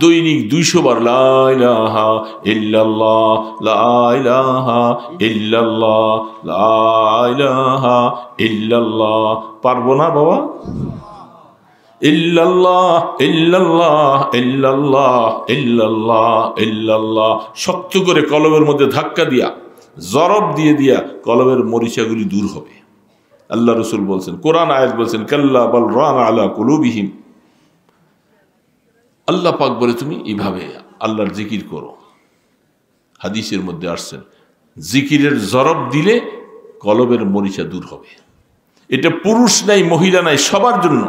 দৈনিক 200 বার লা ইলাহা ইল্লাল্লাহ, লা ইলাহা ইল্লাল্লাহ, লা ইলাহা ইল্লাল্লাহ। পারবো না বাবা? ইল্লাল্লাহ ইল্লাল্লাহ ইল্লাল্লাহ ইল্লাল্লাহ ইল্লাল্লাহ শক্ত করে কলবের মধ্যে ধাক্কা দিয়া, জরব দিয়ে দিয়া কলবের মরিচাগুলি দূর হবে। আল্লাহ রাসূল বলছেন, কোরআন আয়াত বলছেন, কাল্লা বাল রানা আলা কুলুবিহিম। আল্লাহ পাক বলে তুমি এইভাবে আল্লাহর জিকির করো। হাদিসের মধ্যে আসছেন, জিকিরের জরব দিলে কলবের মরিচা দূর হবে। এটা পুরুষ নাই, মহিলা নাই, সবার জন্য।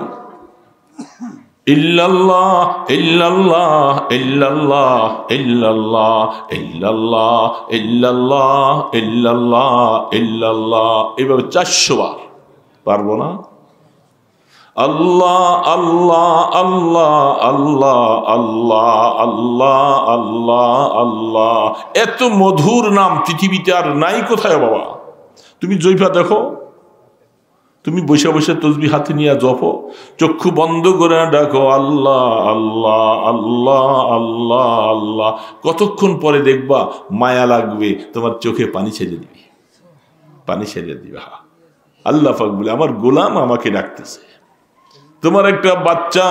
ইল্লাল্লাহ ইল্লাল্লাহ ইল্লাল্লাহ ইল্লাল্লাহ ইল্লাল্লাহ ইল্লাল্লাহ ইল্লাল্লাহ ইল্লাল্লাহ, এভাবে 400 বার। পারবো না? আল্লাহ আল্লাহ আল্লাহ আল্লাহ আল্লাহ আল্লাহ আল্লাহ আল্লাহ, এত মধুর নাম পৃথিবীতে আর নাই কোথায় বাবা। তুমি জৈফা দেখো, তুমি বসে বসে তসবিহ হাতে নিয়ে জপো, চক্ষু বন্ধ করে ডাকো আল্লাহ আল্লাহ আল্লাহ আল্লাহ আল্লাহ, কতক্ষণ পরে দেখবা মায়া লাগবে, তোমার চোখে পানি ছেড়ে দিবে, পানি ছেড়ে দিবে। হা, আল্লাহ পাক বলে আমার গোলাম আমাকে ডাকতেছে। তোমার একটা বাচ্চা,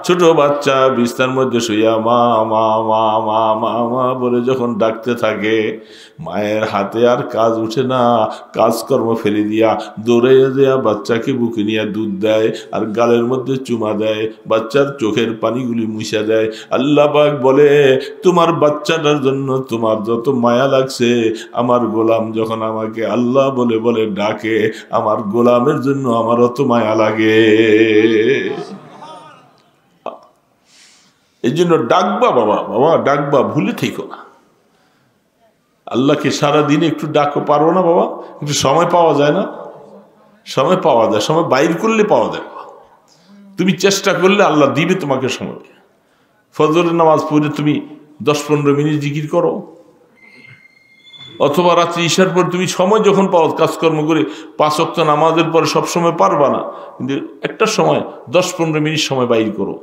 ছোট বাচ্চা বিছানার মধ্যে শুইয়া মা মা মা মা মা মা বলে যখন ডাকতে থাকে, মায়ের হাতে আর কাজ উঠে না, কাজকর্ম ফেলে দিয়া দৌড়ে দেয়া বাচ্চাকে বুকে নিয়ে দুধ দেয় আর গালের মধ্যে চুমা দেয়, বাচ্চার চোখের পানিগুলি মুছা দেয়। আল্লাহ পাক বলে তোমার বাচ্চাটার জন্য তোমার যত মায়া লাগছে, আমার গোলাম যখন আমাকে আল্লাহ বলে বলে ডাকে, আমার গোলামের জন্য আমার অত মায়া লাগে। এই জন্য ডাকবা বাবা, বাবা ডাকবা, ভুলে থেকো না। আল্লাহকে সারাদিনে একটু ডাকো, পারো না বাবা? একটু সময় পাওয়া যায় না? সময় পাওয়া যায়, সময় বাইর করলে পাওয়া যায়। তুমি চেষ্টা করলে আল্লাহ দিবে তোমাকে সময়। ফজরের নামাজ পড়ে তুমি 10-15 মিনিট জিকির করো, অথবা রাত্রি ঈশার পর তুমি সময় যখন পাও কাজকর্ম করে, 5 ওয়াক্ত নামাজের পরে সবসময় পারবা না, কিন্তু একটা সময় 10-15 মিনিট সময় বাইর করো।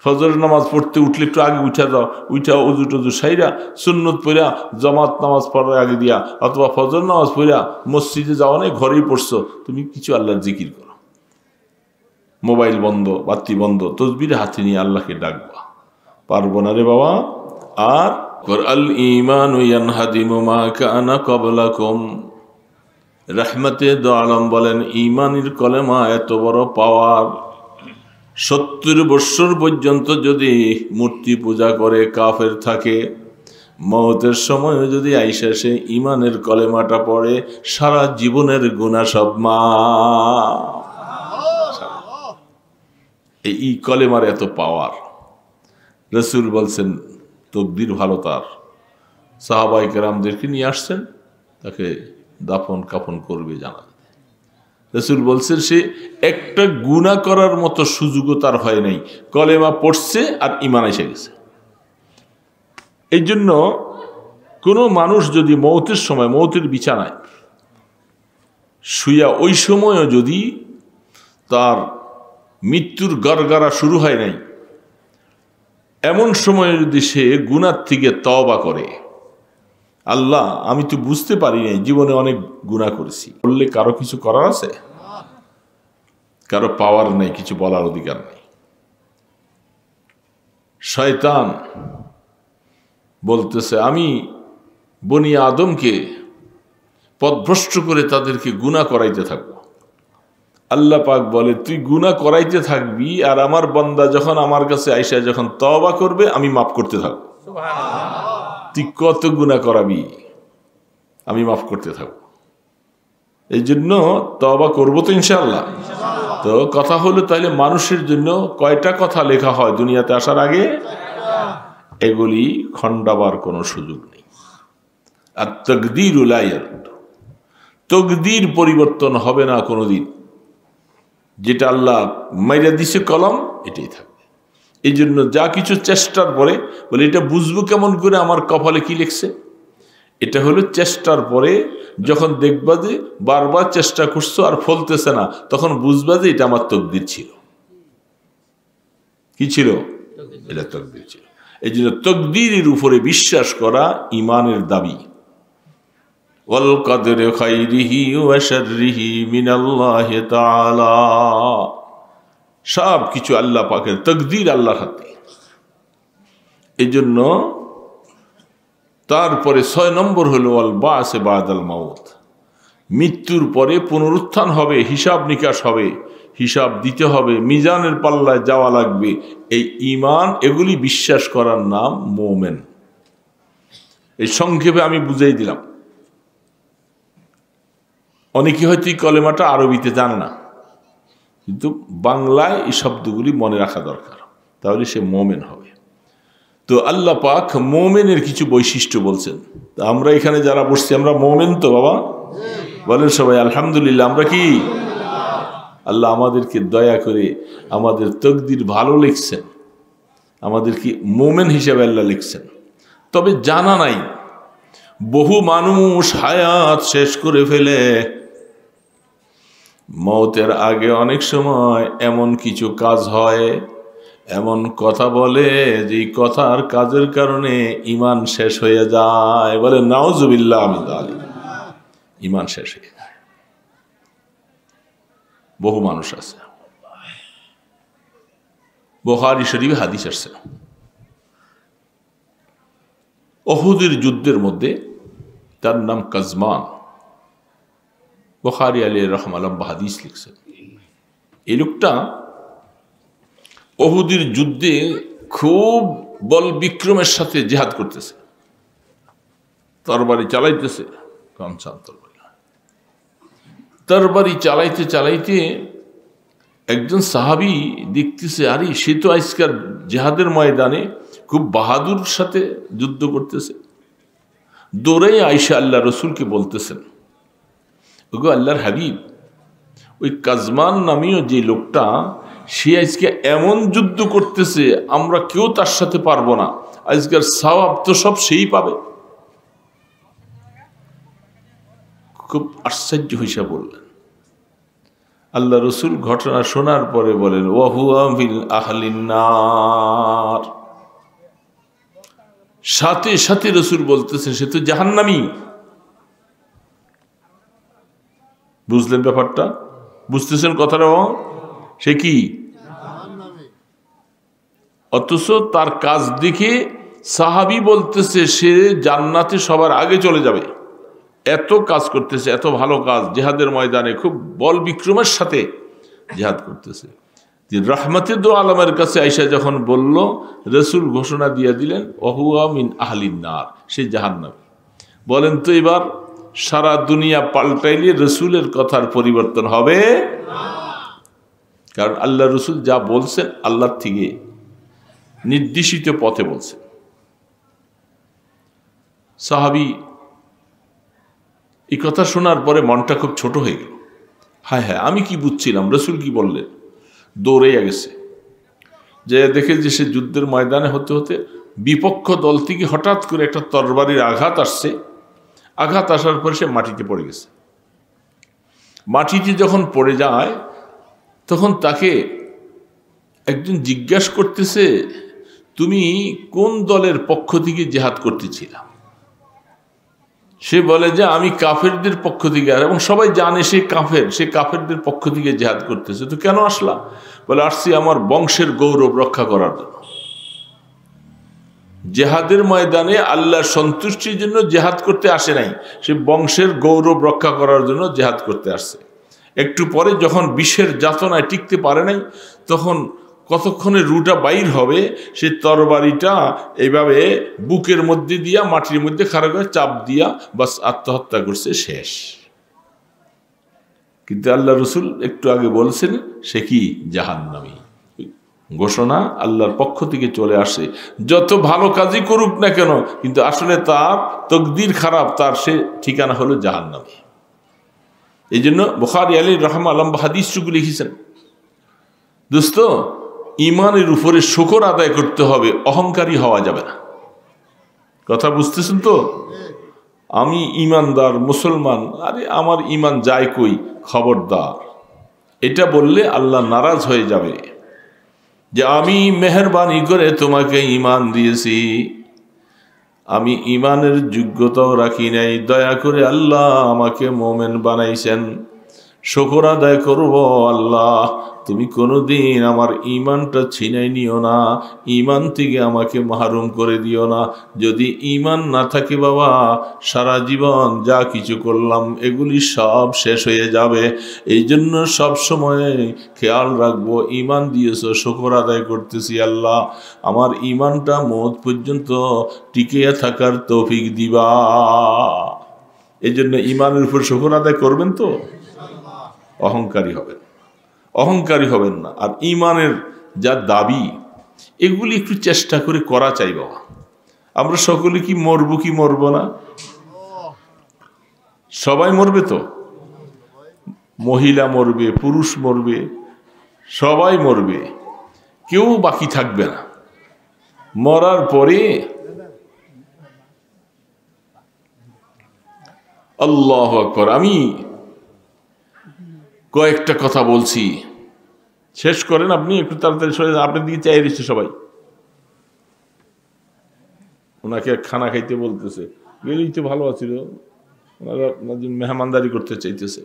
ফজরের নামাজ পড়তে উঠলে একটু আগে উঠা দাও, উঠা অজু টজু সাইরা সুন্নত পড়া জামাত নামাজ পড়ার আগে দিয়া, অথবা ফজর নামাজ পড়া মসজিদে যাওয়া নেই, ঘরেই পড়ছো, তুমি কিছু আল্লাহর জিকির করো। মোবাইল বন্ধ, বাতি বন্ধ, তসবির হাতে নিয়ে আল্লাহকে ডাকবা। পারবো না রে বাবা? আর আল ঈমানু ইয়ানহাদিমু মা কানা ক্বাবলাকুম, রাহমাতে দো আলম বলেন ঈমানের কলেমা এত বড় পাওয়ার, 70 বৎসর পর্যন্ত যদি মূর্তি পূজা করে কাফের থাকে, মওতের সময় যদি আইসা সে ঈমানের কলেমাটা পড়ে, সারা জীবনের গুনাহ সব মাফ। এই কলেমার এত পাওয়ার। রাসূল বলছেন তকদির ভালো তার, সাহাবায়ে কেরামদেরকে নিয়ে আসছেন, তাকে দাফন কাফন করবে জানা। রাসূল বলছেন সে একটা গুনাহ করার মতো সুযোগও তার হয় নাই, কলেমা পড়ছে আর ঈমান এসে গেছে। এই জন্য কোনো মানুষ যদি মওতের সময়, মওতের বিছানায় শুইয়া ওই সময়ও যদি তার মৃত্যুর গড়গড়া শুরু হয় নাই, এমন সময়ে যদি সে গুনাহ থেকে তওবা করে, আল্লাহ আমি তো বুঝতে পারি নাই, জীবনে অনেক গুনাহ করেছি, বললে কারো কিছু করার আছে? কারো পাওয়ার নেই, কিছু বলার অধিকার নেই। শয়তান বলতেছে আমি বনি আদমকে পথভ্রষ্ট করে তাদেরকে গুনাহ করাইতে থাকবো। আল্লাহ পাক বলে তুই গুনাহ করাইতে থাকবি, আর আমার বান্দা যখন আমার কাছে আইসা যখন তওবা করবে আমি মাফ করতে থাকবো। তুই কত গুনাহ করাবি, আমি মাফ করতে থাকবো। এই জন্য তওবা করবো তো ইনশাআল্লাহ। তো কথা হলো তাহলে মানুষের জন্য কয়টা কথা লেখা হয় দুনিয়াতে আসার আগে? এগুলি খণ্ডাবার কোনো সুযোগ নেই। আর তাকদীরু লা ইয়ারুদ্দু, তাকদীর পরিবর্তন হবে না কোনোদিন। যেটা আল্লাহ মাইরা দিছে কলম, এটাই থাকবে। এই জন্য যা কিছু চেষ্টার পরে বলে এটা বুঝবো কেমন করে আমার কপালে কি লিখছে, এটা হলো চেষ্টার পরে যখন দেখবা যে বারবার চেষ্টা করছো আর ফলতেছে না, তখন বুঝবা যে এটা আমার তাকদীর ছিল। কি ছিল? এটা তাকদীর ছিল। এই জন্য তাকদীরের উপরে বিশ্বাস করা ঈমানের দাবি। ওয়াল কদরি খাইরিহি ওয়া শাররিহি মিনাল্লাহি তাআলা, সব কিছু আল্লাহ পাকের, তাকদীর আল্লাহর হাতে। এই জন্য তারপরে 6 নম্বর হলো ওয়াল বাস বাদাল মাউত, মৃত্যুর পরে পুনরুত্থান হবে, হিসাব নিকাশ হবে, হিসাব দিতে হবে, মিজানের পাল্লায় যাওয়া লাগবে। এই ঈমান, এগুলি বিশ্বাস করার নাম মুমিন। এই সংক্ষেপে আমি বুঝাই দিলাম। অনেকে হয়তো এই কলেমাটা আরবিতে জানে না, কিন্তু বাংলায় এই শব্দগুলি মনে রাখা দরকার, তাহলে সে মুমিন হবে। তো আল্লাহ পাক মুমিনের কিছু বৈশিষ্ট্য বলছেন। তো আমরা এখানে যারা বসছি, আমরা মুমিন তো বাবা? বলেন সবাই আলহামদুলিল্লাহ। আমরা কি? আল্লাহ আমাদেরকে দয়া করে আমাদের তাকদীর ভালো লিখছেন, আমাদেরকে মুমিন হিসেবে আল্লাহ লিখছেন। তবে জানা নাই, বহু মানুষ হায়াত শেষ করে ফেলে, মওতের আগে অনেক সময় এমন কিছু কাজ হয়, এমন কথা বলে যে কথার কাজের কারণে ঈমান শেষ হয়ে যায়। বলে নাউজুবিল্লাহ মিন যালিক, ঈমান শেষ হয়ে যায়। বহু মানুষ আছে। বুখারী শরীফে হাদিস আসছে, উহুদের যুদ্ধের মধ্যে, তার নাম কাজমান, বুখারী আলাইহি রাহমাতুল্লাহ হাদিস লিখছেন। এই লোকটা উহুদের যুদ্ধে খুব বল বিক্রমের সাথে জিহাদ করতেছে, তরবারি চালাইতেছে, কমসান তরবারি চালাইতে চালাইতে একজন সাহাবী দেখতেছে, আরে সে তো আজকাল জিহাদের ময়দানে খুব বাহাদুর সাথে যুদ্ধ করতেছে। দৌড়ে আয়েশা আল্লাহ রসুলকে বলতেছেন, ওগো আল্লাহর হাবিব, ওই কাজমান নামীয় যে লোকটা, সে আজকে এমন যুদ্ধ করতেছে, আমরা কেউ তার সাথে পারবো না, আজকের সওয়াব তো সব সেই পাবে। খুব আশ্চর্য হইসা বললেন। আল্লাহ রসুল ঘটনা শোনার পরে বলেন, ওয়াহুয়া মিন আহলিন নার। সাথে সাথে রসুল বলতেছেন, সে তো জাহান্নামী। বুঝলেন ব্যাপারটা? বুঝতেছেন কথাটা? সে কি? অথচ তার কাজ দেখে সাহাবী বলতেছে সে জান্নাতে সবার আগে চলে যাবে। এত কাজ করতেছে, এত ভালো কাজ, জিহাদের ময়দানে খুব বল বিক্রমের সাথে জিহাদ করতেছে। যে রাহমাতে দো আলমের কাছে আয়েশা যখন বলল, রসুল ঘোষণা দিয়ে দিলেন, ওহুয়া মিন আহলিন নার, সে জাহান্নামী। বলেন তো এবার সারা দুনিয়া পাল্টাইলে রসুলের কথার পরিবর্তন হবে? কারণ আল্লাহ রসুল যা বলছেন আল্লাহর থেকে নির্দেশিত পথে বলছেন। সাহাবী এই কথা শোনার পরে মনটা খুব ছোট হয়ে গেল। হায় হায়, আমি কি বুঝছিলাম, রসুল কি বললেন। দৌড়ে গেছে, যে দেখে যে সে যুদ্ধের ময়দানে হতে হতে বিপক্ষ দল থেকে হঠাৎ করে একটা তরবারির আঘাত আসছে। আঘাত আসার পরে সে মাটিতে পড়ে গেছে। মাটিতে যখন পড়ে যায়, তখন তাকে একজন জিজ্ঞাসা করতেছে, তুমি কোন দলের পক্ষ থেকে জিহাদ করতেছিলাম? সে বলে যে আমি কাফেরদের পক্ষ থেকে, এবং সবাই জানে সে কাফের, সে কাফেরদের পক্ষ থেকে জিহাদ করতেছে। তো কেন আসলা? বলে আসছি আমার বংশের গৌরব রক্ষা করার জন্য। জিহাদের ময়দানে আল্লাহর সন্তুষ্টির জন্য জিহাদ করতে আসে নাই, সে বংশের গৌরব রক্ষা করার জন্য জিহাদ করতে আসছে। একটু পরে যখন বিষের যাতনায় টিকতে পারে নাই, তখন কতক্ষণে রুটা বাইর হবে, সে তরবারিটা এইভাবে বুকের মধ্যে দিয়া মাটির মধ্যে খাড়া করে চাপ দিয়া বাস আত্মহত্যা করছে, শেষ। কিন্তু আল্লাহ রসুল একটু আগে বলছেন সে কি? জাহান্নামী। ঘোষণা আল্লাহর পক্ষ থেকে চলে আসে। যত ভালো কাজই করুক না কেন, কিন্তু আসলে তার তকদির খারাপ, তার সে ঠিকানা হলো জাহান্নামী। এই জন্য বুখারী আলাইহি রাহমাতুল্লাহ হাদিসটুকু লিখেছেন। দোস্ত, ইমানের উপরে শুকর আদায় করতে হবে, অহংকারী হওয়া যাবে না। কথা বুঝতেছেন তো? আমি ইমানদার মুসলমান, আরে আমার ইমান যায় কই, খবরদার। এটা বললে আল্লাহ নারাজ হয়ে যাবে। যে আমি মেহেরবানি করে তোমাকে ঈমান দিয়েছি, আমি ঈমানের যোগ্যতাও রাখি নাই, দয়া করে আল্লাহ আমাকে মোমেন বানাইছেন। শুকর আদায় করব, আল্লাহ তুমি কোনোদিন আমার ঈমানটা ছিনাই নিও না, ঈমান থেকে আমাকে মাহরুম করে দিও না। যদি ঈমান না থাকে বাবা, সারা জীবন যা কিছু করলাম এগুলি সব শেষ হয়ে যাবে। এই জন্য সবসময় খেয়াল রাখবো, ঈমান দিয়েছ, শুকর আদায় করতেছি আল্লাহ, আমার ঈমানটা মওত পর্যন্ত টিকে থাকার তৌফিক দিবা। এই জন্য ঈমানের উপর শুকর আদায় করবেন তো, অহংকারী হবেন, অহংকারী হবেন না। আর ঈমানের যা দাবি এগুলি একটু চেষ্টা করে করা চাই বাবা। আমরা সকলে কি মরবো কি মরবো না? সবাই মরবে তো, মহিলা মরবে, পুরুষ মরবে, সবাই মরবে, কেউ বাকি থাকবে না। মরার পরে আল্লাহু আকবার, আমি কয়েকটা কথা বলছি, শেষ করেন আপনি, একটু তাড়াতাড়ি সরে যান, আপনার দিকে চাই রয়েছে সবাই। ওনাকে খানা খাইতে বলতেছে, গেলেই তো ভালো আছিল, ওনারা মেহমানদারি করতে চাইতেছে।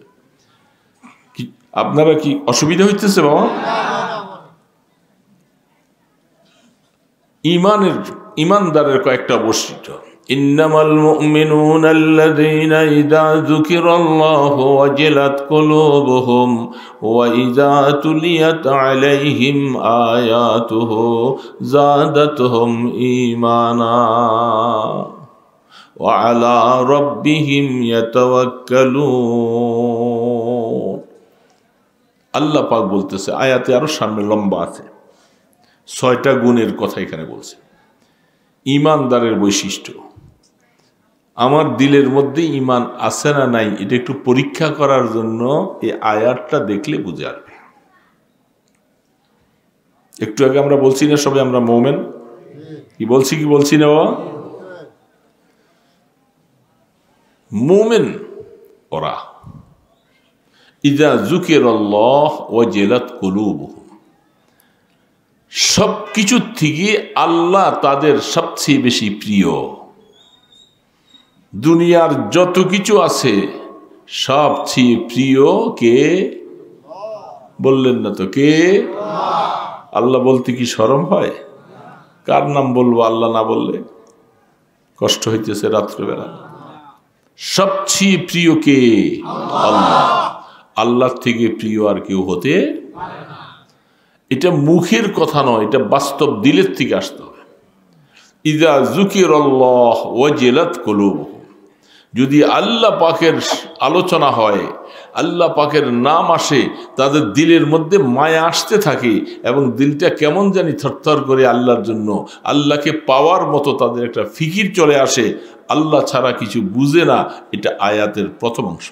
আপনারা কি অসুবিধা হইতেছে বাবা? ঈমানদারের কয়েকটা বৈশিষ্ট্য। ইন্নামাল মুমিনুনা আল্লাযীনা ইযা যুকিরাল্লাহু ওয়াজিলাত কুলুবুহুম ওয়া ইযা তুলিয়াত আলাইহিম আয়াতুহু যাদাতুহুম ঈমানা ওয়া আলা রাব্বিহিম ইয়াতাওয়াক্কালুন। আল্লাহ পাক বলতেছে, আয়াতে আরো সামনে লম্বা আছে, 6টা গুণের কথা এখানে বলছে। ঈমানদারের বৈশিষ্ট্য, আমার দিলের মধ্যে ঈমান আছে না নাই এটা একটু পরীক্ষা করার জন্য এই আয়াতটা দেখলে বুঝে আসবে। একটু আগে আমরা বলছি না সবাই আমরা মুমিন, কি বলছি কি বলছি না বাবা? মুমিন ওরা, ইযা যুকিরাল্লাহ ওয়াজিলাত কুলুবুহুম, সব কিছুর থেকে আল্লাহ তাদের সবচেয়ে বেশি প্রিয়। দুনিয়ার যত কিছু আছে সবচেয়ে প্রিয় কে? বললেন না তো, কে? আল্লাহ বলতে কি শরম হয়? কার নাম বলবো আল্লাহ না বললে? কষ্ট হইতেছে রাত্রেবেলা। সবচেয়ে প্রিয় কে? আল্লাহ। আল্লাহর থেকে প্রিয় আর কেউ হতে, এটা মুখের কথা নয়, এটা বাস্তব দিলের থেকে আসতে হবে। ইযা যুকিরাল্লাহ ওয়াজিলাত কুলুবুহুম, যদি আল্লাহ পাকের আলোচনা হয়, আল্লাহ পাকের নাম আসে, তাদের দিলের মধ্যে মায়া আসতে থাকে এবং দিলটা কেমন জানি থরথর করে আল্লাহর জন্য, আল্লাহকে পাওয়ার মতো তাদের একটা ফিকির চলে আসে, আল্লাহ ছাড়া কিছু বুঝে না। এটা আয়াতের প্রথম অংশ।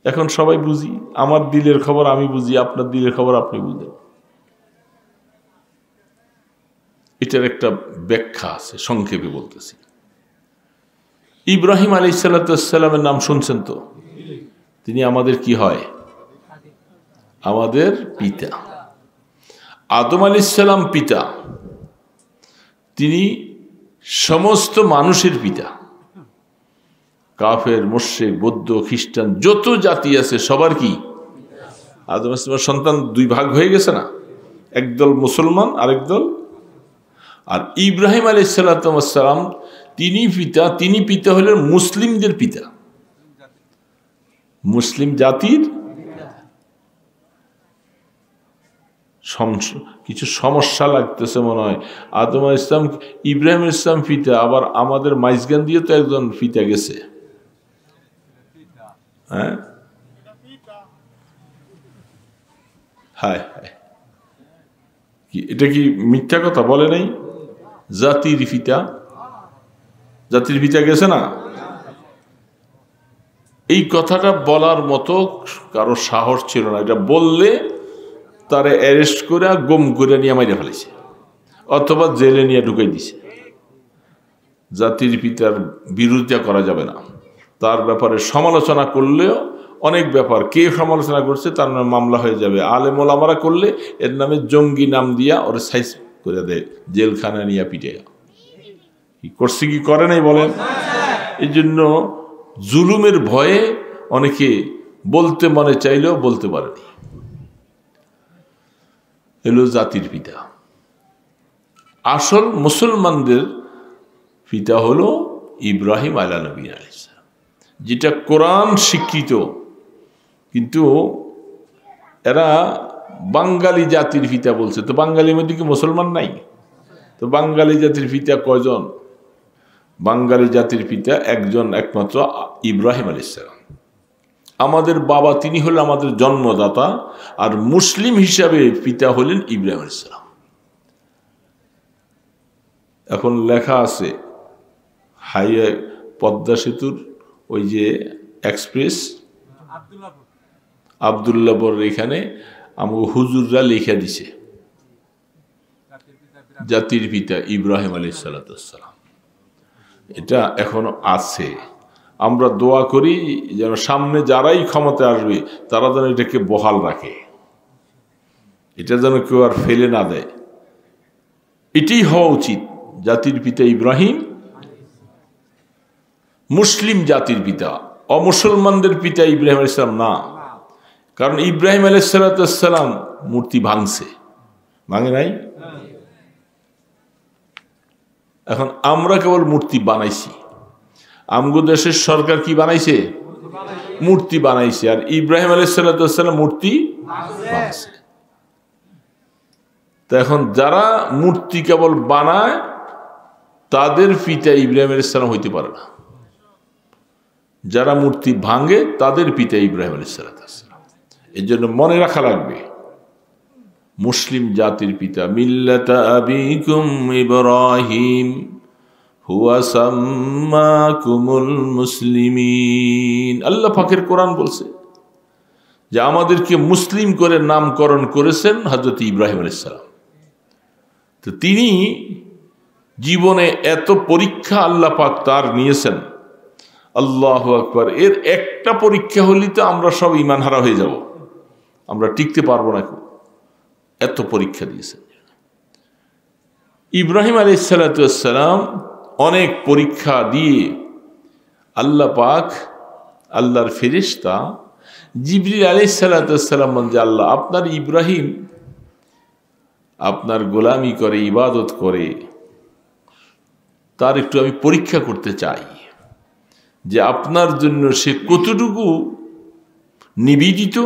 এখন সবাই বুঝি, আমার দিলের খবর আমি বুঝি, আপনার দিলের খবর আপনি বুঝেন। এটার একটা ব্যাখ্যা আছে, সংক্ষেপে বলতেছি। ইব্রাহিম আলাইহিসসালামের নাম শুনছেন তো? তিনি আমাদের কি হয়? আমাদের পিতা। আদম আলাইহিসসালাম পিতা, তিনি সমস্ত মানুষের পিতা। কাফের, মুশরিক, বৌদ্ধ, খ্রিস্টান যত জাতি আছে সবার কি? আদম আলাইহিসসালামের সন্তান দুই ভাগ হয়ে গেছে না, একদল মুসলমান আরেক দল। আর ইব্রাহিম আলাইহিসসালাম তিনি পিতা হলেন মুসলিমদের পিতা, মুসলিম জাতির। কিছু সমস্যা লাগতেছে মনে হয়। আদম আলাইহিস সালাম, ইব্রাহিম আলাইহিস সালাম পিতা, আবার আমাদের মাইজগান দিয়ে তো একজন পিতা গেছে। হ্যাঁ, হায় হায়, এটা কি মিথ্যা কথা বলে নাই? জাতির পিতা গেছে না। এই কথাটা বলার মতো কারো সাহস ছিল না। এটা বললে তারে অ্যারেস্ট করে গুম করে নিয়ে মাইরে ফেলেছে, অথবা জেলে নিয়ে ঢুকাই দিছে। জাতির পিতার বিরোধিতা করা যাবে না, তার ব্যাপারে সমালোচনা করলেও অনেক ব্যাপার, কে সমালোচনা করছে তার নামে মামলা হয়ে যাবে। আলেম ওলামারা করলে এর নামে জঙ্গি নাম দিয়া ওর সাইজ করে দেয়, জেলখানা নিয়ে পিটে। কি করছে কি করে নাই বলেন? এই জন্য জুলুমের ভয়ে অনেকে বলতে মনে চাইলেও বলতে পারেনি। এলো জাতির পিতা। আসল মুসলমানদের পিতা হলো ইব্রাহিম আলাইহিস নবী আলাইহিস সালাম, যেটা কোরআন স্বীকৃত। কিন্তু এরা বাঙালি জাতির পিতা বলছে। তো বাঙালির মধ্যে কি মুসলমান নাই? তো বাঙালি জাতির পিতা কয়জন? বাঙালি জাতির পিতা একজন, একমাত্র ইব্রাহিম আলাইহিস সালাম। আমাদের বাবা তিনি হলেন আমাদের জন্মদাতা, আর মুসলিম হিসাবে পিতা হলেন ইব্রাহিম আলাইহিস সালাম। এখন লেখা আছে হাইওয়ে পদ্মা সেতুর ওই যে এক্সপ্রেস আবদুল্লাহপুর, এখানে আমাকে হুজুররা লেখা দিছে জাতির পিতা ইব্রাহিম আলাইহিস সালাম। এটা এখনো আছে। আমরা দোয়া করি যেন সামনে যারাই ক্ষমতা আসবে তারা যেন এটাকে বহাল রাখে, এটা যেন কেউ আর ফেলে না দেয়। এটাই হওয়া উচিত। জাতির পিতা ইব্রাহিম, মুসলিম জাতির পিতা, অমুসলমানদের পিতা ইব্রাহিম আলাইহিস সালাম না। কারণ ইব্রাহিম আলাইহিস সালাম মূর্তি ভাঙছে, ভাঙে নাই। এখন আমরা কেবল মূর্তি বানাইছি। আমগো দেশের সরকার কি বানাইছে? মূর্তি বানাইছে। আর ইব্রাহিম আলাইহিস সালাম মূর্তি বানাইছে। তো এখন যারা মূর্তি কেবল বানায় তাদের পিতা ইব্রাহিম আলাইহিস সালাম হইতে পারে না। যারা মূর্তি ভাঙে তাদের পিতা ইব্রাহিম আলাইহিস সালাম। এর জন্য মনে রাখা লাগবে, মুসলিম জাতির পিতা মিল্লাতা আবিকুম ইব্রাহিম হুয়া সাম্মাকুমুল মুসলিমিন। আল্লাহ পাকের কোরআন বলছে যে আমাদেরকে মুসলিম করে নামকরণ করেছেন হযরত ইব্রাহিম আলাইহিস সালাম। তো তিনি জীবনে এত পরীক্ষা আল্লাহ পাক তার নিয়েছেন, আল্লাহু আকবার। এর একটা পরীক্ষা হলেই তো আমরা সব ঈমান হারা হয়ে যাব, আমরা টিকতে পারবো না। এত পরীক্ষা দিয়েছেন ইব্রাহিম আলাইহিস সালাম। অনেক পরীক্ষা দিয়ে আল্লাহ পাক, আল্লাহর ফেরেশতা জিবরিল আলাইহিস সালাম বলেন যে আল্লাহ, আপনার ইব্রাহিম আপনার গোলামি করে, ইবাদত করে, তার একটু আমি পরীক্ষা করতে চাই যে আপনার জন্য সে কতটুকু নিবেদিত,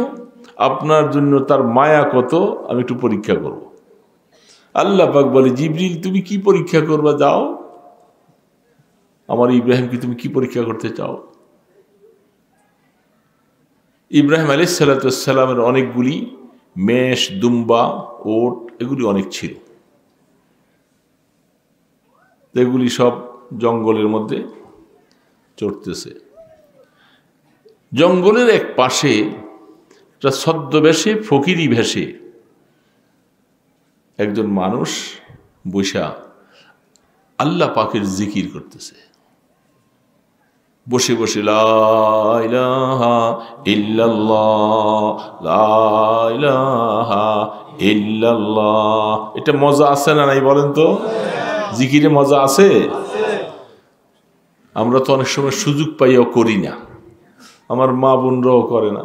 আপনার জন্য তার মায়া কত, আমি একটু পরীক্ষা করব। আল্লাহ পাক বলে, জিবরিল তুমি কি পরীক্ষা করবা, যাও। আমার ইব্রাহিমকে তুমি কি পরীক্ষা করতে চাও? ইব্রাহিম আলাইহিস সালামের অনেকগুলি মেষ, দুম্বা, ওট এগুলি অনেক ছিল। এগুলি সব জঙ্গলের মধ্যে চড়তেছে। জঙ্গলের এক পাশে একটা ছদ্মবেশে, ফকিরি ভেষে একজন মানুষ বসা আল্লাহ পাকের জিকির করতেছে। বসে বসে লা ইলাহা ইল্লাল্লাহ, লা ইলাহা ইল্লাল্লাহ। এটা মজা আছে না নাই বলেন তো? জিকিরে মজা আছে? আমরা তো অনেক সময় সুযোগ পাইয়াও করি না, আমার মা বোনরাও করে না।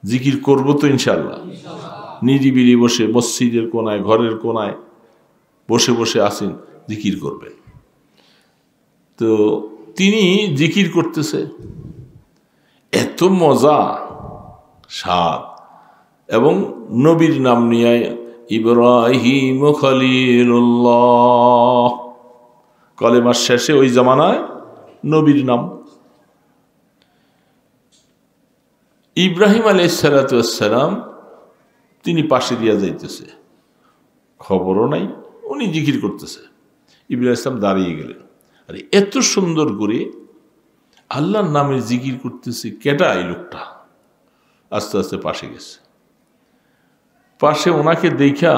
জিকির করব তো ইনশাল্লাহ, নিরিবিলি বসে মসজিদের কোনায়, ঘরের কোনায় বসে বসে আসেন, জিকির করবেন। তো তিনি জিকির করতেছে, এত মজা, স্বাদ, এবং নবীর নাম নিয়ে ইব্রাহিম খলিলুল্লাহ, কলেমার শেষে ওই জামানায় নবীর নাম। ইব্রাহিম আলাইহিস সালাম তিনি পাশে দিয়া যাইতেছে, খবরও নাই, উনি জিকির করতেছে। ইব্রাহিম ইসলাম দাঁড়িয়ে গেলেন। আরে এত সুন্দর করে আল্লাহর নামে জিকির করতেছে, কেটা এই লোকটা? আস্তে আস্তে পাশে গেছে। পাশে ওনাকে দেখা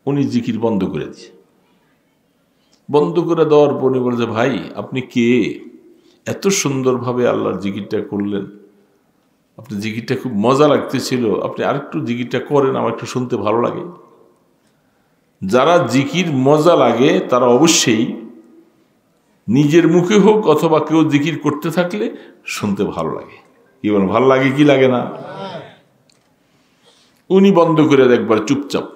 উনি জিকির বন্ধ করে দিয়েছে। বন্ধ করে দেওয়ার পরে বলছে, ভাই আপনি কে? এত সুন্দরভাবে আল্লাহর জিকিরটা করলেন, আপনি জিকিরটা খুব মজা লাগতেছিল, আপনি আরেকটু জিকিরটা করেন, আমার একটু শুনতে ভালো লাগে। যারা জিকির মজা লাগে তারা অবশ্যই নিজের মুখে হোক অথবা কেউ জিকির করতে থাকলে শুনতে ভালো লাগে। কি বলেন, ভালো লাগে কি লাগে না? উনি বন্ধ করে একবার চুপচাপ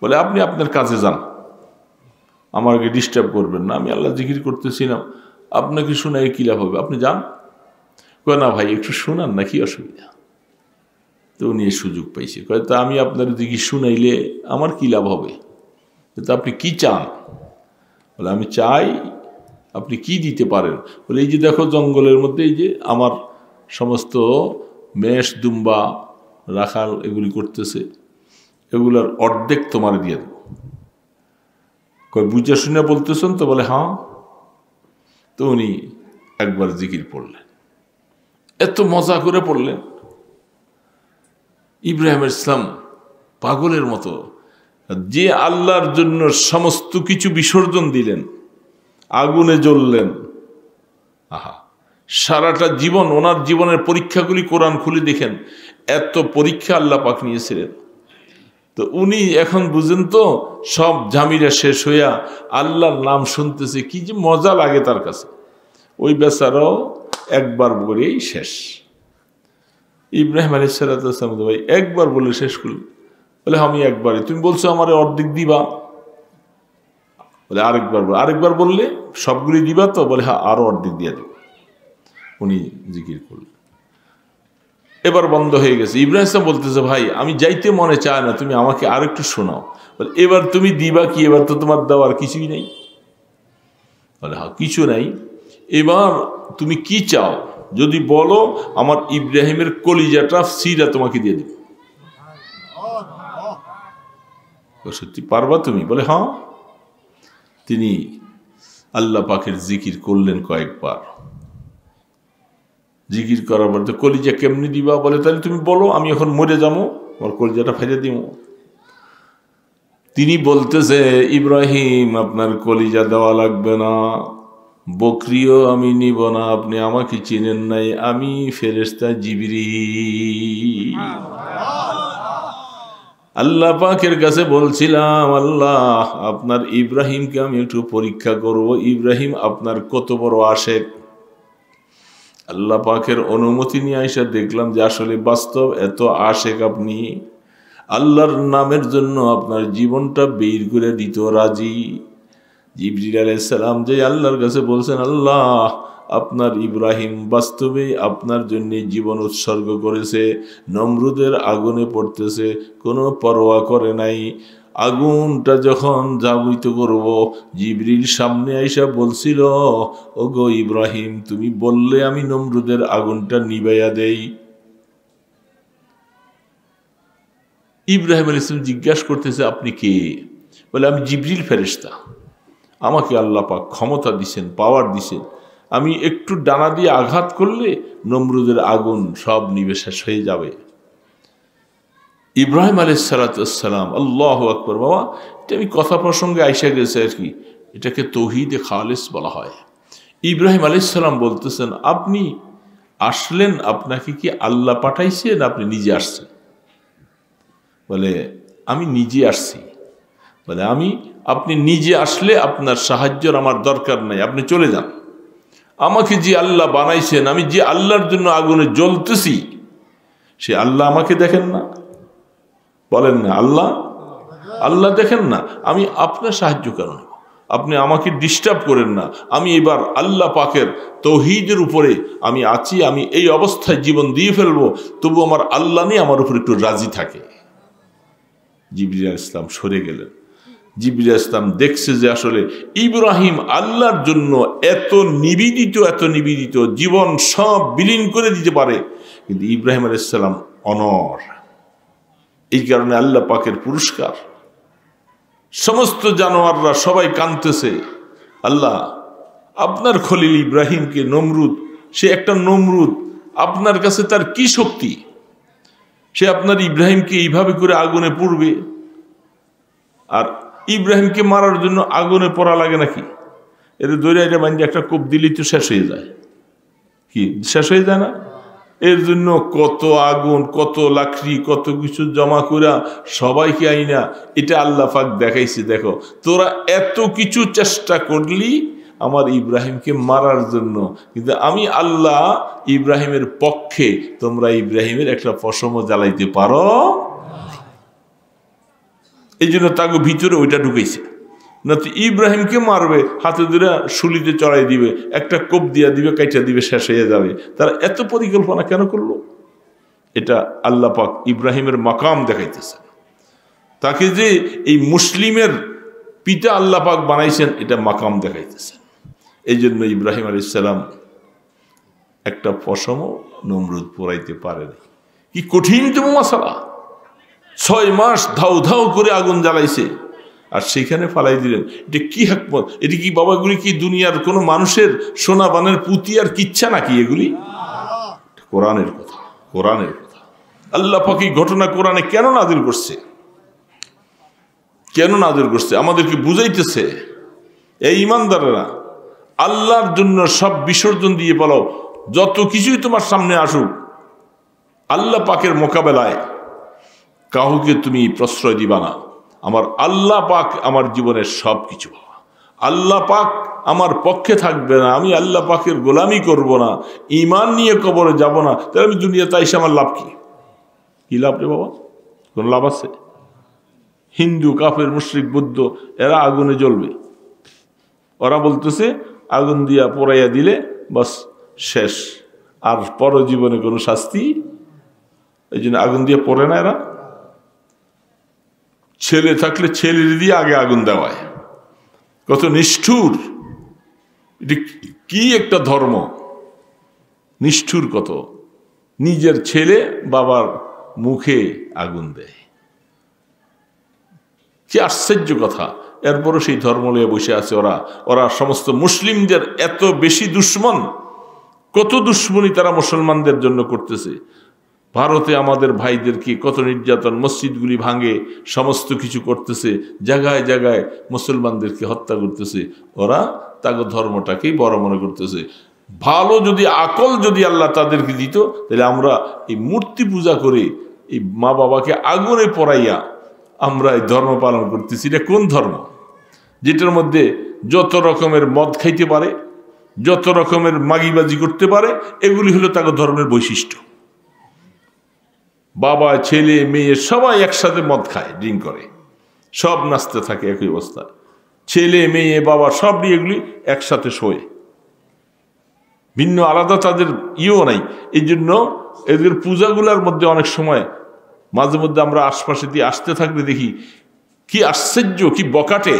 বলে, আপনি আপনার কাজে যান, আমাকে ডিস্টার্ব করবেন না, আমি আল্লাহ জিকির করতেছিলাম, আপনাকে শোনাই কি লাভ হবে, আপনি যান। কয় না ভাই, একটু শোনান না, কি অসুবিধা? তো উনি সুযোগ পাইছে, কয় তা আমি আপনার জিকির শুনাইলে আমার কি লাভ হবে? তো আপনি কি চান? বলে আমি চাই, আপনি কি দিতে পারেন? বলে এই যে দেখো জঙ্গলের মধ্যে এই যে আমার সমস্ত মেষ দুম্বা রাখাল এগুলি করতেছে, এগুলার অর্ধেক তোমার দিয়ে দেব। কয় বুঝা শুনে বলতেছেন তো? বলে হ্যাঁ। তো উনি একবার জিকির পড়লেন, এত মজা করে পড়লেন, ইব্রাহিম ইসলাম পাগলের মতো, যে আল্লাহর জন্য সমস্ত কিছু বিসর্জন দিলেন, আগুনে জ্বললেন। আহা, সারাটা জীবন, ওনার জীবনের পরীক্ষাগুলি কোরআন খুলে দেখেন, এত পরীক্ষা আল্লাহ পাক নিয়েছিলেন। তো উনি এখন বুঝেন তো, সব ঝামেলা শেষ হইয়া আল্লাহর নাম শুনতেছে, কি যে মজা লাগে তার কাছে। ওই বেচারাও একবার বলেই শেষ। ইব্রাহিম আলাইহিস সালাম ভাই একবার বলে শেষ করল। বলে আমি একবারই, তুমি বলছো আমার অর্ধেক দিবা? বলে আরেকবার বললে সবগুলি দিবা তো? বলে হ্যাঁ, আরো অর্ধেক দিয়ে দেব। উনি জিকির করলেন, এবার বন্ধ হয়ে গেছে। ইব্রাহিম ইসলাম বলতেছে, ভাই আমি যাইতে মনে চায় না, তুমি আমাকে আর একটু শোনাও। বলে এবার তুমি দিবা কি? এবার তো তোমার দেওয়ার কিছুই নেই। বলে হ্যাঁ, কিছু নাই, এবার তুমি কি চাও যদি বলো, আমার ইব্রাহিমের কলিজাটা সিরা তোমাকে দিয়ে দেব। সত্যি পারবা তুমি? বলে হ্যাঁ। তিনি আল্লাহ পাকের জিকির করলেন কয়েকবার। জিকির করার পর, তো কলিজা কেমনি দিবা? বলে তাহলে তুমি বলো, আমি এখন মরে যাবো, আমার কলিজাটা ফেলে দিব। তিনি বলতেছে, ইব্রাহিম আপনার কলিজা দেওয়া লাগবে না, বকরিও আমি নিব না, আপনি আমাকে চিনেন নাই, আমি ফেরেশতা জিবরিল। আল্লাহ পাকের কাছে বলছিলাম, আল্লাহ আপনার ইব্রাহিমকে আমি একটু পরীক্ষা করব, ইব্রাহিম আপনার কত বড় আশেক। আল্লাহ পাকের অনুমতি নিয়ে আইসা দেখলাম যে আসলে বাস্তব এত আশেক আপনি, আল্লাহর নামের জন্য আপনার জীবনটা বের করে দিত রাজি। জিবরিল আলাইহিস সালাম যে আল্লাহর কাছে বলছেন, আল্লাহ আপনার ইব্রাহিম বাস্তবে আপনার জন্য জীবন উৎসর্গ করেছে, নমরুদের আগুনে পড়তেছে, কোনো পরোয়া করে নাই। আগুনটা যখন জাগিত করব, জিবরিল সামনে আইসা বলছিল, ওগো ইব্রাহিম তুমি বললে আমি নমরুদের আগুনটা নিভাইয়া দেই। ইব্রাহিম আলাইহিস সালাম জিজ্ঞাসা করতেছে, আপনি কে? বলে আমি জিবরিল ফেরেশতা, আমাকে আল্লাহ পাক ক্ষমতা দিছেন, পাওয়ার দিছেন, আমি একটু ডানা দিয়ে আঘাত করলে নমরুদের আগুন সব নিভে শেষ হয়ে যাবে। ইব্রাহিম আলাইহিস সালাম, আল্লাহু আকবার। বাবা, এটা আমি কথা প্রসঙ্গে আইসা গেছে আর কি, এটাকে তৌহিদে খালিস বলা হয়। ইব্রাহিম আলাইহিস সালাম বলতেছেন, আপনি আসলেন, আপনাকে কি আল্লাহ পাঠাইছেন, আপনি নিজে আসছেন? বলে আমি নিজে আসছি। বলে আপনি নিজে আসলে আপনার সাহায্যের আমার দরকার নাই, আপনি চলে যান। আমাকে যে আল্লাহ বানাইছেন, আমি যে আল্লাহর জন্য আগুনে জ্বলতেছি, সে আল্লাহ আমাকে দেখেন না? বলেন না, আল্লাহ দেখেন না? আমি আপনার সাহায্য কেন নেব? আপনি আমাকে ডিস্টার্ব করেন না। আমি এবার আল্লাহ পাকের তৌহিদের উপরে আমি আছি, আমি এই অবস্থায় জীবন দিয়ে ফেলবো, তবু আমার আল্লাহ নিয়ে আমার উপর একটু রাজি থাকে। জিবরিল আলাইহিস সালাম সরে গেলেন। জিবরিল আলাইহিস সালাম দেখছে যে আসলে ইব্রাহিম আল্লাহর জন্য এত নিবেদিত, জীবন সব বিলীন করে দিতে পারে, কিন্তু ইব্রাহিম আলাইহিস সালাম অনর। এই কারণে আল্লাহ পাকের পুরস্কার, সমস্ত জানোয়াররা সবাই কাঁদতেছে, আল্লাহ আপনার খলিল ইব্রাহিমকে নমরুদ, সে একটা নমরুদ, আপনার কাছে তার কি শক্তি, সে আপনার ইব্রাহিমকে এইভাবে করে আগুনে পুড়বে? আর ইব্রাহিমকে মারার জন্য আগুনে পড়া লাগে নাকি? এর দৈরা এটা বান্ধে একটা কোপ দিলেই তো শেষ হয়ে যায়। কি শেষ হয়ে যায় না? এর জন্য কত আগুন, কত লাকড়ি, কত কিছু জমা করা সবাইকে আইনা এটা আল্লাহ পাক দেখাইছে, দেখো তোরা এত কিছু চেষ্টা করলি আমার ইব্রাহিমকে মারার জন্য, কিন্তু আমি আল্লাহ ইব্রাহিমের পক্ষে, তোমরা ইব্রাহিমের একটা পশমও জ্বালাইতে পারো। এই জন্য তাকে ভিতরে ওইটা ঢুকাইছে, না তো ইব্রাহিমকে মারবে, হাতে ধরে শুলিতে চড়াই দিবে, একটা কোপ দিয়া দিবে, কাইটা দিবে, শেষ হয়ে যাবে। তারা এত পরিকল্পনা কেন করলো? এটা আল্লাহ পাক ইব্রাহিমের মাকাম দেখাইতেছে, তাকে যে এই মুসলিমের পিতা আল্লাহ পাক বানাইছেন এটা মাকাম দেখাইতেছে। এই জন্য ইব্রাহিম আলাইহিস সালাম একটা পশমও নমরুদ পোড়াইতে পারেনি। কি কঠিনতম মাসালা, 6 মাস ধাউ ধাউ করে আগুন জ্বালাইছে আর সেখানে ফালাই দিলেন। এটা কি হিকমত? এটা কি বাবাগুলি কি দুনিয়ার কোনো মানুষের সোনা বানের পুঁতি আর কিচ্ছা নাকি? এগুলি কোরআনের কথা, কোরআনের কথা। আল্লাহ পাক এই ঘটনা কোরআনে কেন নাযিল করছে? কেন নাযিল করছে? আমাদেরকে বুঝাইতেছে এই ইমানদারেরা আল্লাহর জন্য সব বিসর্জন দিয়ে বলো, যত কিছুই তোমার সামনে আসুক আল্লাহ পাকের মোকাবেলায় কাউকে তুমি প্রশ্রয় দিবা না। আমার আল্লাহ পাক আমার জীবনের সব কিছু, আল্লাহ পাক আমার পক্ষে থাকবে না, আমি আল্লাহ পাকের গোলামি করব না, ঈমান নিয়ে কবরে যাব না, তাহলে আমি দুনিয়াতে এসে আমার লাভ কি? কি লাভ রে বাবা? কোন লাভ আছে? হিন্দু, কাফের, মুশরিক, বৌদ্ধ এরা আগুনে জ্বলবে। ওরা বলতেছে আগুন দিয়া পোড়াইয়া দিলে বাস শেষ, আর পরজীবনে কোনো শাস্তি। এই জন্য আগুন দিয়ে পড়ে না এরা। ছেলে থাকলে ছেলের দিয়ে আগে আগুন দেওয়ায়, কত নিষ্ঠুর! এটি কি একটা ধর্ম, নিষ্ঠুর কত! নিজের ছেলে বাবার মুখে আগুন দেয়, কি আশ্চর্য কথা! এরপরও সেই ধর্ম নিয়ে বসে আছে ওরা। ওরা সমস্ত মুসলিমদের এত বেশি দুশ্মন, কত দুশ্মনী তারা মুসলমানদের জন্য করতেছে। ভারতে আমাদের ভাইদেরকে কত নির্যাতন, মসজিদগুলি ভাঙে, সমস্ত কিছু করতেছে, জায়গায় জায়গায় মুসলমানদেরকে হত্যা করতেছে। ওরা তাকে ধর্মটাকেই বড় মনে করতেছে। ভালো যদি আকল যদি আল্লাহ তাদেরকে দিত, তাহলে আমরা এই মূর্তি পূজা করে এই মা বাবাকে আগুনে পোড়াইয়া আমরা এই ধর্ম পালন করতেছি। এটা কোন ধর্ম? যেটার মধ্যে যত রকমের মদ খাইতে পারে, যত রকমের মাগিবাজি করতে পারে, এগুলি হলো তাকে ধর্মের বৈশিষ্ট্য। বাবা, ছেলে, মেয়ে সবাই একসাথে মদ খায়, ড্রিঙ্ক করে, সব নাচতে থাকে একই অবস্থায়। ছেলে, মেয়ে, বাবা সব নিয়ে এগুলি একসাথে শোয়, ভিন্ন আলাদা তাদের ইয়েও নাই। এই জন্য এদের পূজাগুলার মধ্যে অনেক সময় মাঝে মধ্যে আমরা আশপাশে দিয়ে আসতে থাকলে দেখি কি আশ্চর্য, কি বকাটে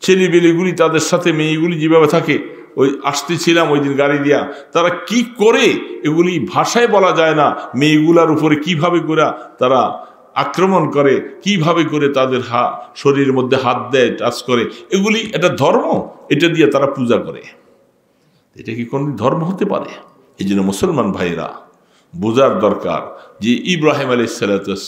ছেলেবেলেগুলি তাদের সাথে মেয়েগুলি যেভাবে থাকে। ওই আসতেছিলাম ওই দিন গাড়ি দিয়া, তারা কি করে এগুলি ভাষায় বলা যায় না। মেয়েগুলার উপরে কিভাবে করে তারা আক্রমণ করে, কিভাবে করে তাদের শরীরের মধ্যে হাত দেয়, টাচ করে, এগুলি এটা ধর্ম। এটা দিয়ে তারা পূজা করে। এটা কি কোন ধর্ম হতে পারে? এই জন্য মুসলমান ভাইরা বোঝার দরকার যে ইব্রাহিম আলাইহিস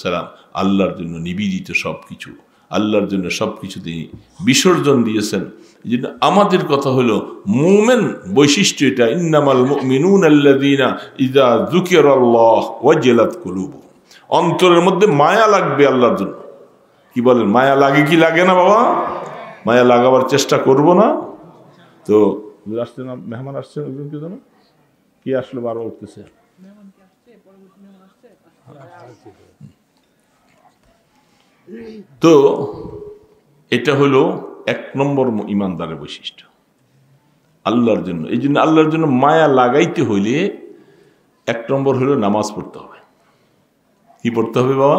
সালাম আল্লাহর জন্য নিবেদিত সব কিছু, আল্লাহর জন্য সব কিছু তিনি বিসর্জন দিয়েছেন। এই জন্য আমাদের কথা হলো মুমিন বৈশিষ্ট্য এটা, ইন্নামাল মুমিনুনা আল্লাযীনা ইযা যুকিরাল্লাহ ওয়াজিলাত কুলুবুহুম। অন্তরের মধ্যে মায়া লাগবে আল্লাহর জন্য। কি বলেন, মায়া লাগে কি লাগে না বাবা? মায়া লাগাবার চেষ্টা করব না তো? আসছে না, মেহমান আসছে, একজনকে জানো কি আসলো, বারবার উঠতেছে। তো এটা হলো 1 নম্বর ইমানদারের বৈশিষ্ট্য, আল্লাহর জন্য। এই জন্য আল্লাহর জন্য মায়া লাগাইতে হইলে 1 নম্বর হলো নামাজ পড়তে হবে। কি পড়তে হবে বাবা?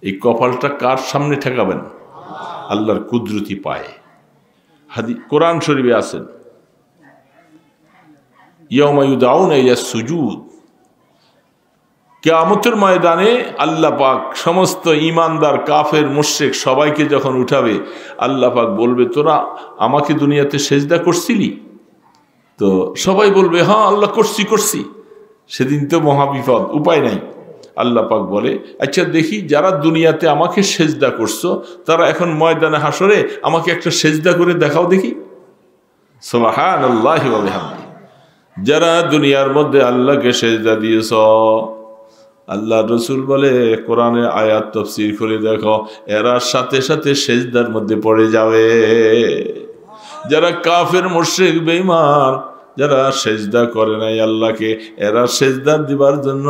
এই কপালটা কার সামনে ঠেকাবেন? আল্লাহর কুদরতি পায়ে। কোরআন শরীফে আছেন, ইয়াউমা ইউদাউনা ইলাস সুজুদ, কিয়ামতের ময়দানে আল্লাহ পাক সমস্ত ঈমানদার, কাফের, মুশরিক সবাইকে যখন উঠাবে, আল্লাহ পাক বলবে, তোরা আমাকে দুনিয়াতে সেজদা করছিলি? তো সবাই বলবে, হ্যাঁ আল্লাহ করছি। সেদিন তো মহাবিপদ, উপায় নাই। আল্লাহ পাক বলে, আচ্ছা দেখি যারা দুনিয়াতে আমাকে সেজদা করছো, তারা এখন ময়দানে হাসরে আমাকে একটা সেজদা করে দেখাও দেখি। সুবহানাল্লাহি ওয়া বিহামদিহি। যারা দুনিয়ার মধ্যে আল্লাহকে সেজদা দিয়েছ, আল্লাহ রসুল বলে কোরআনের আয়াত তাফসীর করে দেখো, এরা সাথে সাথে সেজদার মধ্যে পড়ে যাবে। যারা কাফের মুশরিক বেঈমান, যারা সেজদা করে নাই আল্লাহকে, এরা সেজদা দিবার জন্য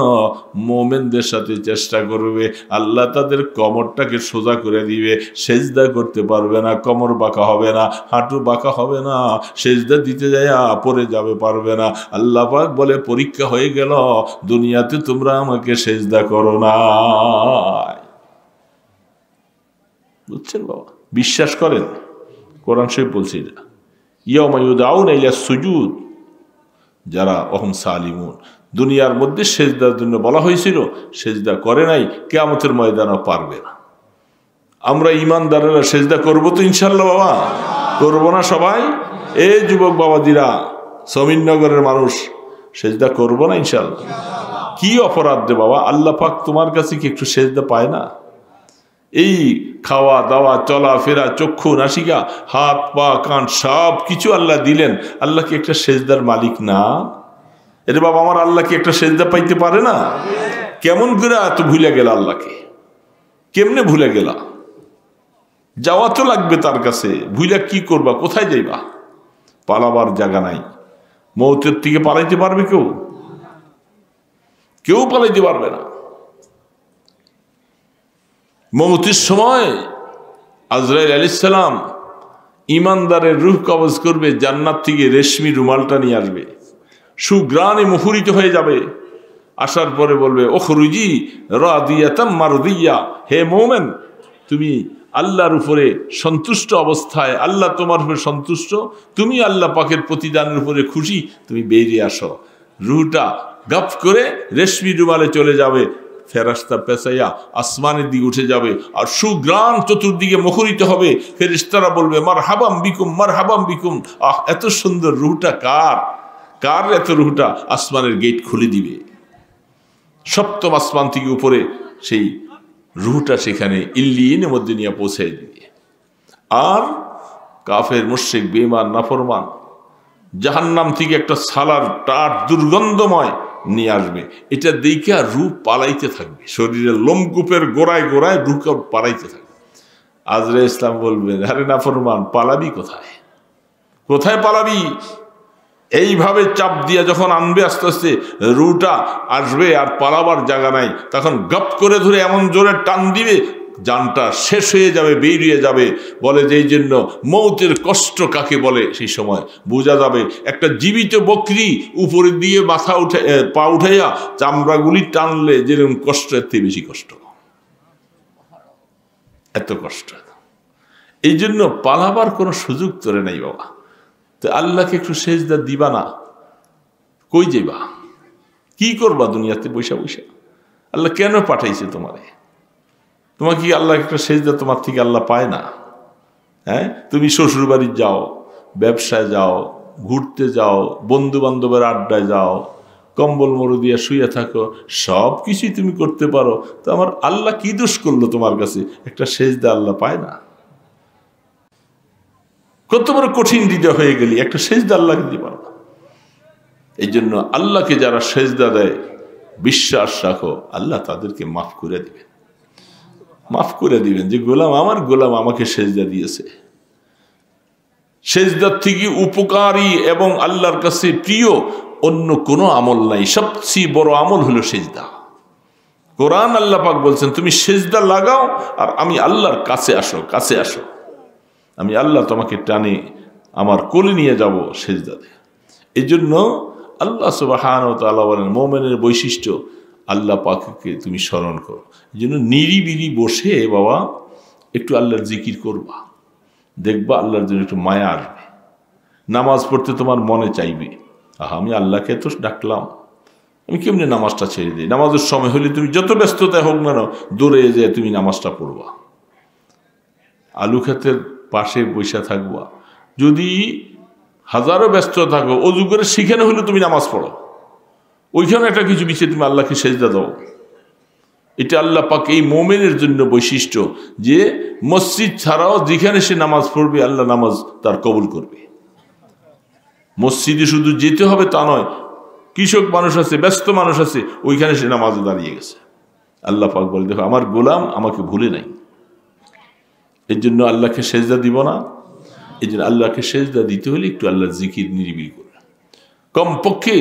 মুমিনদের সাথে চেষ্টা করবে। আল্লাহ তাদের কোমরটাকে সোজা করে দিবে, সেজদা করতে পারবে না, কোমর বাঁকা হবে না, হাঁটু বাঁকা হবে না, সেজদা দিতে যায় পড়ে যাবে, পারবে না। আল্লাহ পাক বলে পরীক্ষা হয়ে গেল, দুনিয়াতে তোমরা আমাকে সেজদা করো না। বুঝছেন বাবা? বিশ্বাস করেন? কোরআন শরীফ বলছে এটা, ইয়াউমা ইউদাউনা ইলা সুজুদ, যারা অহম সালিমুন, দুনিয়ার মধ্যে সেজদার জন্য বলা হয়েছিল, সেজদা করে নাই, কিয়ামতের ময়দানও পারবে না। আমরা ইমানদারেরা সেজদা করবো তো ইনশাল্লাহ বাবা? করবো না সবাই? এই যুবক বাবাজিরা, সমিননগরের মানুষ, সেজদা করবো না ইনশাল্লাহ? কি অপরাধ দে বাবা? আল্লাহ পাক তোমার কাছে কি একটু সেজদা পায় না? এই খাওয়া দাওয়া, চলা ফেরা, চক্ষু নাসিকা, হাত পা কান সব কিছু আল্লাহ দিলেন, আল্লাহ কি একটা সেজদার মালিক না? এরে বাবা, আমার আল্লাহ কি একটা সেজদা পাইতে পারে না? কেমন করে এত ভুলে গেল আল্লাহকে? কেমনে ভুলে গেলা? যাওয়া তো লাগবে তার কাছে, ভুলে কি করবা? কোথায় যাইবা? পালাবার জায়গা নাই। মৌতের থেকে পালাইতে পারবে কেউ? কেউ পালাইতে পারবে না। মৌতের সময় আজরাইল আলাইহিস সালাম ইমানদারের রূহ কবজ করবে, জান্নাত থেকে রেশমি রুমালটা নিয়ে আসবে, সুগ্রাণে মুখরিত হয়ে যাবে। আসার পরে বলবে, ওখরুজি রাদিয়াতাম মারদিয়া, হে মোমেন, তুমি আল্লাহর উপরে সন্তুষ্ট অবস্থায়, আল্লাহ তোমার উপরে সন্তুষ্ট, তুমি আল্লাহ পাকের প্রতিদানের উপরে খুশি, তুমি বেরিয়ে আসো। রুহটা গপ করে রেশমি রুমালে চলে যাবে, ফেরেশতা পেঁচাইয়া আসমানের দিকে উঠে যাবে, আর সুগ্রাণ চতুর্দিকে মুখরিত হবে। ফেরেশতারা বলবে, মারহাবাম বিকুম, মারহাবাম বিকুম। আহ, এত সুন্দর রুহটা কার? কার এত রুহটা? আসমানের গেট খুলে দিবে, সপ্তম আসমান থেকে উপরে সেই রুহটা সেখানে ইল্লিয়িনের মধ্যে নিয়ে পৌঁছাই দিবে। আর কাফের মুশরিক বেঈমান নাফরমান জাহান্নাম থেকে একটা সালার টাট দুর্গন্ধময় নিয়ে আসবে। এটা দেখে আর রূহ পালাইতে থাকবে, শরীরের লোমকূপের গোড়ায় গোড়ায় রূহ পালাইতে থাকবে। আজরাইল ইসলাম বলবেন, আরে নাফরমান, পালাবি কোথায়? কোথায় পালাবি? এইভাবে চাপ দিয়ে যখন আনবে, আস্তে আস্তে রুটা আসবে, আর পালাবার জায়গা নাই, তখন গপ করে ধরে এমন জোরে টান দিবে, জানটা শেষ হয়ে যাবে, বেরিয়ে যাবে। বলে যে এই জন্য মৌতের কষ্ট কাকে বলে, সেই সময় বোঝা যাবে। একটা জীবিত বকরি উপরে দিয়ে মাথা উঠে, পা উঠাইয়া চামড়াগুলি টানলে যেরকম কষ্ট, এর থেকে বেশি কষ্ট, এত কষ্ট। এই জন্য পালাবার কোনো সুযোগ তোরে নাই বাবা। তো আল্লাহকে একটু সেজদা দিবা না, কই যাইবা? কি করবা দুনিয়াতে বৈশা বৈশা? আল্লাহ কেন পাঠাইছে তোমারে? তোমার কি আল্লাহ একটা সেজদা তোমার থেকে আল্লাহ পায় না? হ্যাঁ, তুমি শ্বশুর বাড়ি যাও, ব্যবসায় যাও, ঘুরতে যাও, বন্ধু বান্ধবের আড্ডায় যাও, কম্বল মরু দিয়ে শুয়ে থাকো, সব কিছুই তুমি করতে পারো। তো আমার আল্লাহ কি দোষ করলো তোমার কাছে? একটা সেজদা আল্লাহ পায় না? কত বড় কঠিন হৃদয় হয়ে গেলি, একটা সেজদা আল্লাহকে দিতে পারো না। এই জন্য আল্লাহকে যারা সেজদা দেয়, বিশ্বাস রাখো, আল্লাহ তাদেরকে মাফ করে দিবেন, মাফ করে দিবেন। যে গোলাম, আমার গোলাম আমাকে সেজদা দিয়েছে। সেজদার থেকে উপকারী এবং আল্লাহর কাছে প্রিয় অন্য কোনো আমল নাই। সবচেয়ে বড় আমল হলো সেজদা। কোরআন আল্লাহ পাক বলছেন, তুমি সেজদা লাগাও আর আমি আল্লাহর কাছে আসো, কাছে আসো, আমি আল্লাহ তোমাকে টানে আমার কোলে নিয়ে যাব সেজদাতে। এই জন্য আল্লাহ সুবহানাহু ওয়া তাআলা বলেন, মুমিনের বৈশিষ্ট্য আল্লাহ পাককে তুমি স্মরণ করো। এই জন্য নিরিবিলি বসে বাবা একটু আল্লাহর জিকির করবা, দেখবা আল্লাহর জন্য একটু মায়া আসবে। নামাজ পড়তে তোমার মনে চাইবে, আহা, আমি আল্লাহকে তো ডাকলাম, আমি কেমনি নামাজটা ছেড়ে দিই। নামাজের সময় হলে তুমি যত ব্যস্ততায় হোক না, দৌড়ে যেয়ে তুমি নামাজটা পড়বা। আলু ক্ষেতের পাশে বসে থাকবা, যদি হাজারো ব্যস্ত থাকো, অজু করে সেখানে হলে তুমি নামাজ পড়ো, ওইখানে একটা কিছু বিষয়ে তুমি আল্লাহকে সেজদা দাও। এটা আল্লাহ পাক এই মুমিনের জন্য বৈশিষ্ট্য, যে মসজিদ ছাড়াও যেখানে সে নামাজ পড়বে, আল্লাহ নামাজ তার কবুল করবে। মসজিদে শুধু যেতে হবে তা নয়, কৃষক মানুষ আছে, ব্যস্ত মানুষ আছে, ওইখানে সে নামাজে দাঁড়িয়ে গেছে। আল্লাহ পাক বলে, দেখো আমার গোলাম আমাকে ভুলে নাই, এর জন্য আল্লাহকে সেজদা দিব না। এই জন্য আল্লাহকে সেজদা দিতে হলে একটু আল্লাহর জিকির নিরিবিলি করে, কমপক্ষে